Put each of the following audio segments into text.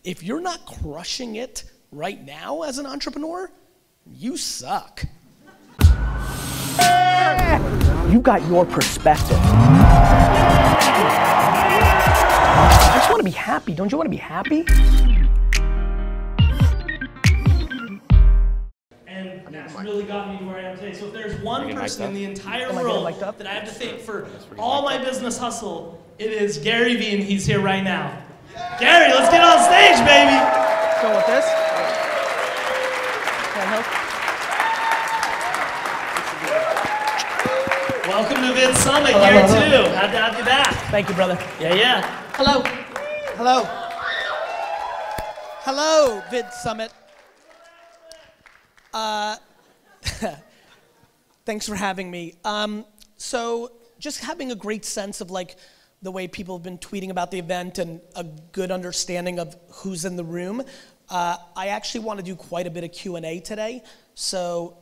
If you're not crushing it right now as an entrepreneur, you suck. You got your perspective. I just want to be happy. Don't you want to be happy? And that's really got me to where I am today. So if there's one person in the entire world that I have to thank for all my business hustle, it is Garyvee, and he's here right now. Gary, let's get on stage, baby. Go with this. Can I help? Welcome to Vid Summit here too. Glad to have you back. Thank you, brother. Yeah. Hello. Hello. Hello, Vid Summit. Thanks for having me. So just having a great sense of like the way people have been tweeting about the event and a good understanding of who's in the room. I actually want to do quite a bit of Q&A today. So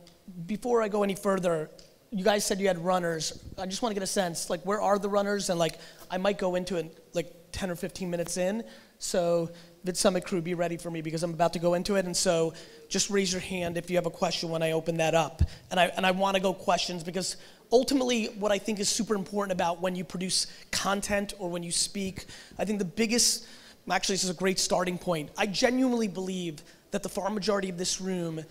before I go any further, you guys said you had runners. I just want to get a sense, like where are the runners? And like I might go into it like 10 or 15 minutes in. So Vid Summit crew, be ready for me because I'm about to go into it. And so just raise your hand if you have a question when I open that up. And I want to go questions because ultimately what I think is super important about when you produce content or when you speak, I think the biggest, actually this is a great starting point. I genuinely believe that the far majority of this room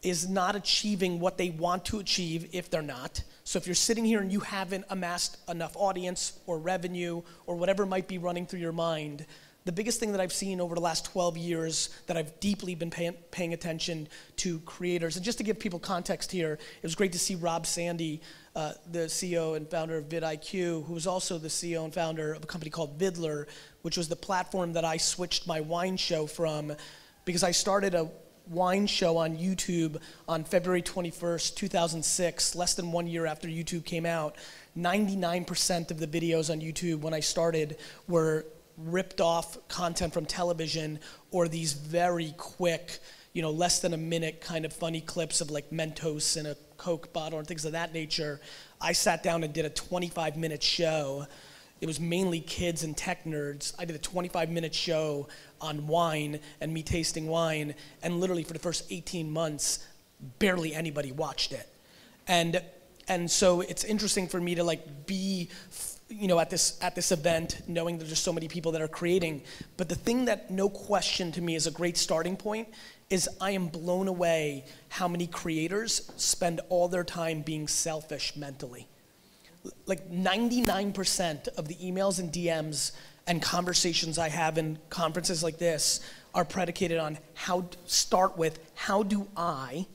is not achieving what they want to achieve if they're not. So if you're sitting here and you haven't amassed enough audience or revenue or whatever might be running through your mind, the biggest thing that I've seen over the last 12 years that I've deeply been paying attention to creators, and just to give people context here, it was great to see Rob Sandy, the CEO and founder of vidIQ, who was also the CEO and founder of a company called Vidler, which was the platform that I switched my wine show from, because I started a wine show on YouTube on February 21st, 2006, less than 1 year after YouTube came out. 99% of the videos on YouTube when I started were ripped off content from television or these very quick, less than a minute kind of funny clips of like Mentos in a Coke bottle and things of that nature. I sat down and did a 25-minute show. It was mainly kids and tech nerds. I did a 25-minute show on wine and me tasting wine, and literally for the first 18 months, barely anybody watched it. And so it's interesting for me to like be at this event, knowing that there's so many people that are creating. But the thing that no question to me is a great starting point is I am blown away how many creators spend all their time being selfish mentally. Like 99% of the emails and DMs and conversations I have in conferences like this are predicated on how do I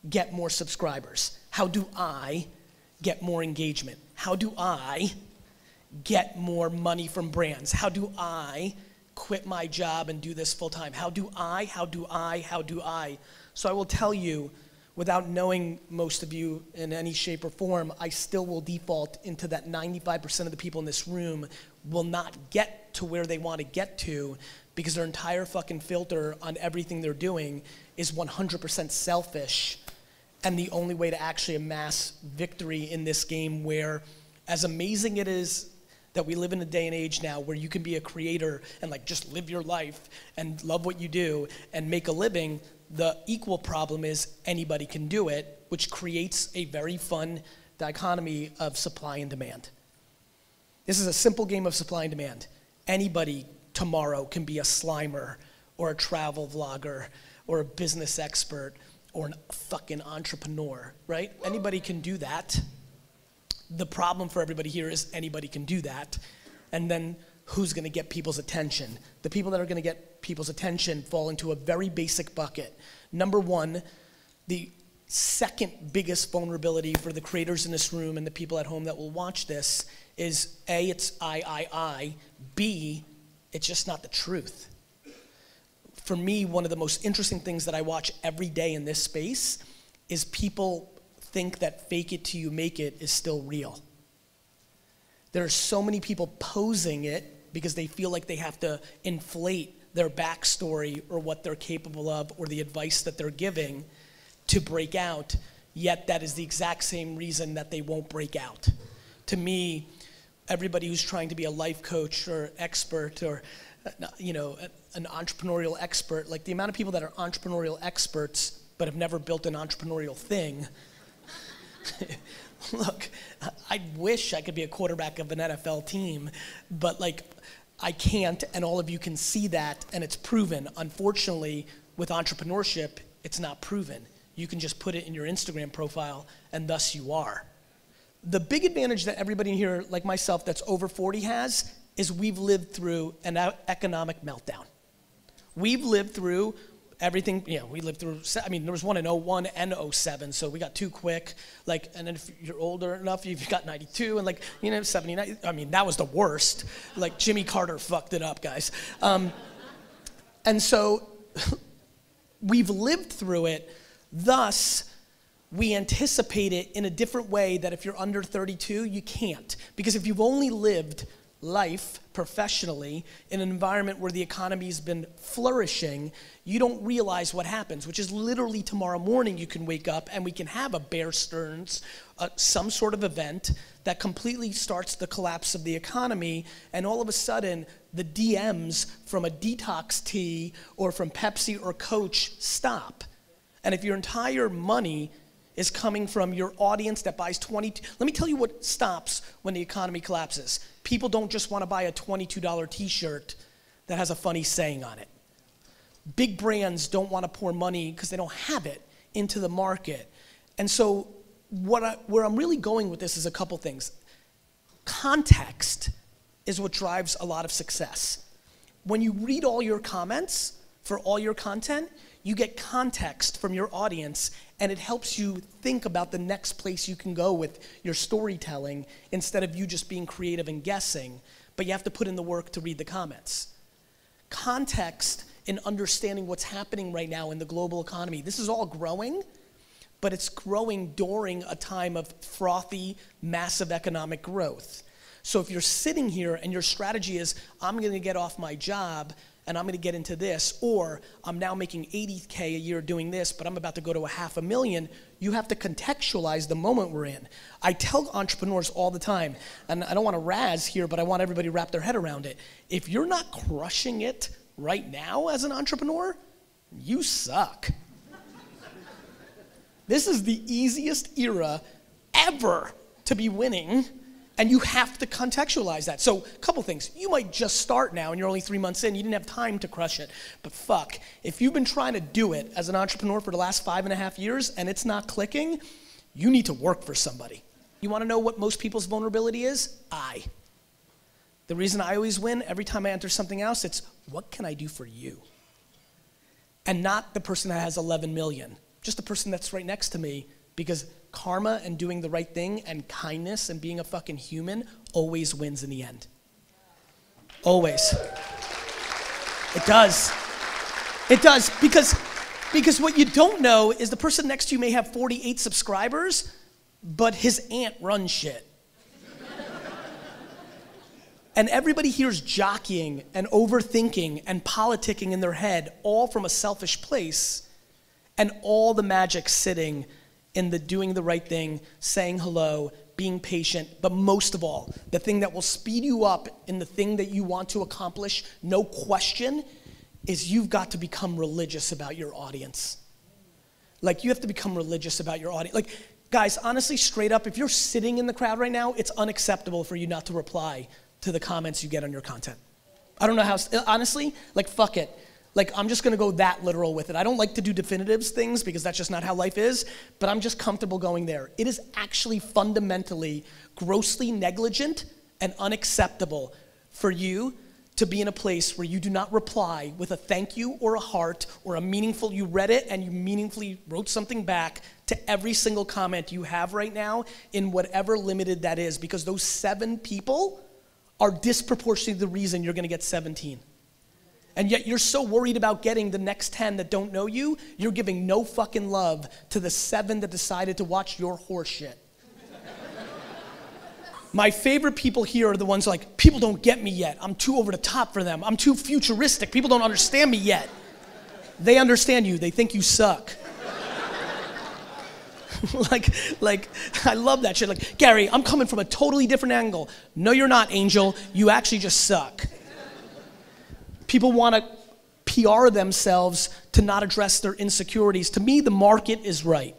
get more subscribers? How do I get more engagement? How do I get more money from brands? How do I quit my job and do this full time? How do I? So I will tell you, without knowing most of you in any shape or form, I still will default into that 95% of the people in this room will not get to where they want to get to because their entire fucking filter on everything they're doing is 100% selfish. And the only way to actually amass victory in this game, where as amazing it is that we live in a day and age now where you can be a creator and like just live your life and love what you do and make a living, the equal problem is anybody can do it, which creates a very fun dichotomy of supply and demand. This is a simple game of supply and demand. Anybody tomorrow can be a Slimer or a travel vlogger or a business expert or a fucking entrepreneur, right? Anybody can do that. The problem for everybody here is anybody can do that. And then who's gonna get people's attention? The people that are gonna get people's attention fall into a very basic bucket. Number one, the second biggest vulnerability for the creators in this room and the people at home that will watch this is A, it's I. B, it's just not the truth. For me, one of the most interesting things that I watch every day in this space is people think that fake it till you make it is still real. There are so many people posing it because they feel like they have to inflate their backstory or what they're capable of or the advice that they're giving to break out, yet that is the exact same reason that they won't break out. To me, everybody who's trying to be a life coach or expert or, you know, an entrepreneurial expert, like the amount of people that are entrepreneurial experts but have never built an entrepreneurial thing. Look, I wish I could be a quarterback of an NFL team, but like I can't, and all of you can see that, and it's proven. Unfortunately, with entrepreneurship, it's not proven. You can just put it in your Instagram profile, and thus you are. The big advantage that everybody in here, like myself, that's over 40 has, is we've lived through an economic meltdown. We've lived through everything, you know, we lived through, I mean, there was one in 01 and 07, so we got too quick, like, and then if you're older enough, you've got 92, and like, you know, 79, I mean, that was the worst. Like, Jimmy Carter fucked it up, guys. And so, we've lived through it, thus, we anticipate it in a different way that if you're under 32, you can't. Because if you've only lived life professionally in an environment where the economy's been flourishing, you don't realize what happens, which is literally tomorrow morning you can wake up and we can have a Bear Stearns, some sort of event that completely starts the collapse of the economy, and all of a sudden the DMs from a detox tea or from Pepsi or Coach stop. And if your entire money is coming from your audience that buys let me tell you what stops when the economy collapses. People don't just want to buy a $22 t-shirt that has a funny saying on it. Big brands don't want to pour money because they don't have it into the market. And so where I'm really going with this is a couple things. Context is what drives a lot of success. When you read all your comments for all your content, you get context from your audience, and it helps you think about the next place you can go with your storytelling instead of you just being creative and guessing, but you have to put in the work to read the comments. Context in understanding what's happening right now in the global economy. This is all growing, but it's growing during a time of frothy, massive economic growth. So if you're sitting here and your strategy is, I'm gonna get off my job and I'm gonna get into this, or I'm now making 80K a year doing this, but I'm about to go to $500,000, you have to contextualize the moment we're in. I tell entrepreneurs all the time, and I don't wanna razz here, but I want everybody to wrap their head around it. If you're not crushing it right now as an entrepreneur, you suck. This is the easiest era ever to be winning, and you have to contextualize that. So, a couple things. You might just start now and you're only 3 months in, you didn't have time to crush it. But fuck, if you've been trying to do it as an entrepreneur for the last 5.5 years and it's not clicking, you need to work for somebody. You wanna know what most people's vulnerability is? The reason I always win, every time I enter something else, it's what can I do for you? And not the person that has 11 million, just the person that's right next to me, because karma and doing the right thing and kindness and being a fucking human always wins in the end. Always. It does. It does, because what you don't know is the person next to you may have 48 subscribers, but his aunt runs shit. And everybody here is jockeying and overthinking and politicking in their head, all from a selfish place, and all the magic sitting in the doing the right thing, saying hello, being patient, but most of all, the thing that will speed you up in the thing that you want to accomplish, no question, is you've got to become religious about your audience. Like, you have to become religious about your audience. Like, guys, honestly, straight up, if you're sitting in the crowd right now, it's unacceptable for you not to reply to the comments you get on your content. I don't know how, honestly, like, fuck it. Like, I'm just gonna go that literal with it. I don't like to do definitives things because that's just not how life is, but I'm just comfortable going there. It is actually fundamentally, grossly negligent and unacceptable for you to be in a place where you do not reply with a thank you or a heart or a meaningful, you read it and you meaningfully wrote something back to every single comment you have right now in whatever limited that is, because those 7 people are disproportionately the reason you're gonna get 17. And yet you're so worried about getting the next 10 that don't know you, you're giving no fucking love to the 7 that decided to watch your horse shit. My favorite people here are the ones like, people don't get me yet. I'm too over the top for them. I'm too futuristic. People don't understand me yet. They understand you. They think you suck. like, I love that shit. Like, Gary, I'm coming from a totally different angle. No, you're not, Angel. You actually just suck. People want to PR themselves to not address their insecurities. To me, the market is right.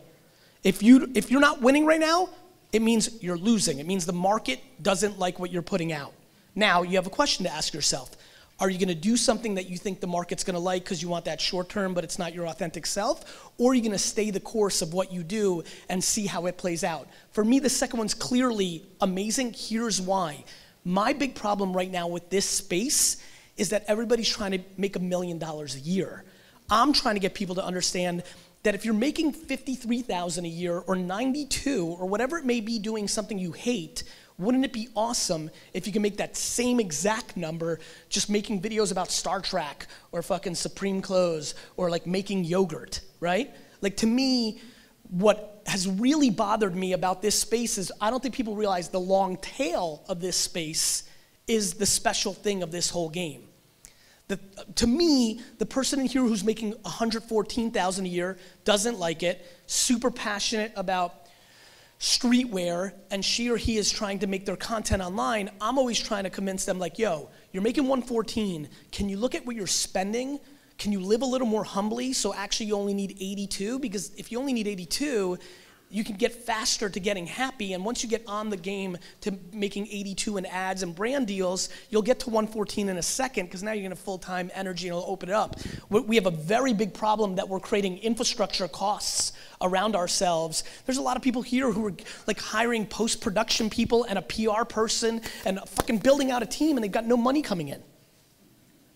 If you're not winning right now, it means you're losing. It means the market doesn't like what you're putting out. Now, you have a question to ask yourself. Are you gonna do something that you think the market's gonna like because you want that short term, but it's not your authentic self? Or are you gonna stay the course of what you do and see how it plays out? For me, the second one's clearly amazing. Here's why. My big problem right now with this space is that everybody's trying to make $1 million a year. I'm trying to get people to understand that if you're making $53,000 a year or 92 or whatever it may be doing something you hate, wouldn't it be awesome if you can make that same exact number just making videos about Star Trek or fucking Supreme clothes or like making yogurt, right? Like, to me, what has really bothered me about this space is I don't think people realize the long tail of this space is the special thing of this whole game. To me, the person in here who's making $114,000 a year doesn't like it, super passionate about streetwear, and she or he is trying to make their content online. I'm always trying to convince them, like, yo, you're making 114. Can you look at what you're spending? Can you live a little more humbly so actually you only need 82? Because if you only need 82, you can get faster to getting happy, and once you get on the game to making 82 in ads and brand deals, you'll get to 114 in a second, because now you're gonna have full-time energy and it'll open it up. We have a very big problem that we're creating infrastructure costs around ourselves. There's a lot of people here who are like hiring post-production people and a PR person and fucking building out a team, and they've got no money coming in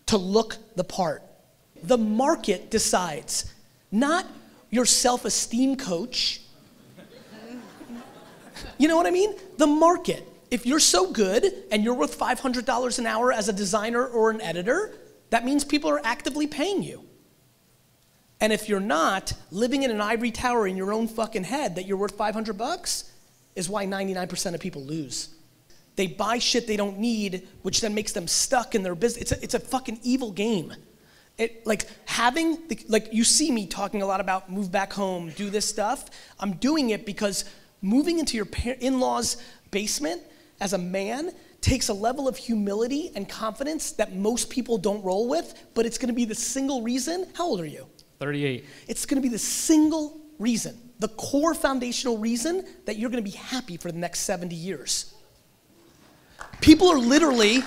to look the part. The market decides, not your self-esteem coach. You know what I mean? The market. If you're so good and you're worth $500 an hour as a designer or an editor, that means people are actively paying you. And if you're not, living in an ivory tower in your own fucking head that you're worth $500 is why 99% of people lose. They buy shit they don't need, which then makes them stuck in their business. It's a fucking evil game. Like you see me talking a lot about move back home, do this stuff. I'm doing it because moving into your in-laws' basement as a man takes a level of humility and confidence that most people don't roll with, but it's gonna be the single reason. How old are you? 38. It's gonna be the single reason, the core foundational reason that you're gonna be happy for the next 70 years. People are literally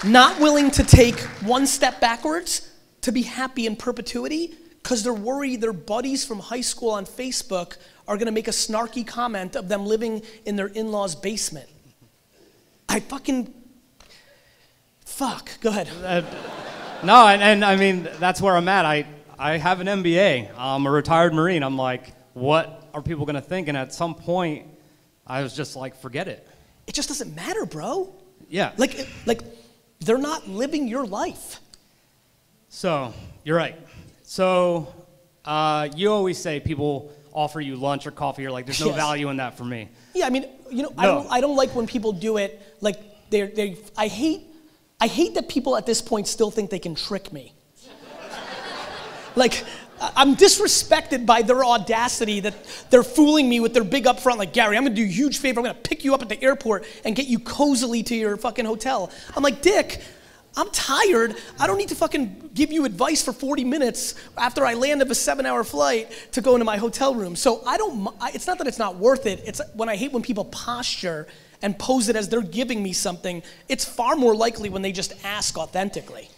not willing to take one step backwards to be happy in perpetuity because they're worried their buddies from high school on Facebook are gonna make a snarky comment of them living in their in-laws' basement. Go ahead. No, and I mean, that's where I'm at. I have an MBA. I'm a retired Marine. I'm like, what are people gonna think? And at some point, I was just like, forget it. It just doesn't matter, bro. Yeah. Like they're not living your life. So, you're right. So, you always say people offer you lunch or coffee. You're like, there's no value in that for me. Yeah, I mean, you know, no. I don't like when people do it. Like, I hate that people at this point still think they can trick me. Like, I'm disrespected by their audacity that they're fooling me with their big upfront, like, Gary, I'm gonna do you a huge favor. I'm gonna pick you up at the airport and get you cozily to your fucking hotel. I'm like, Dick, I'm tired. I don't need to fucking give you advice for 40 minutes after I land of a 7-hour flight to go into my hotel room. So it's not that it's not worth it. It's when I hate when people posture and pose it as they're giving me something. It's far more likely when they just ask authentically.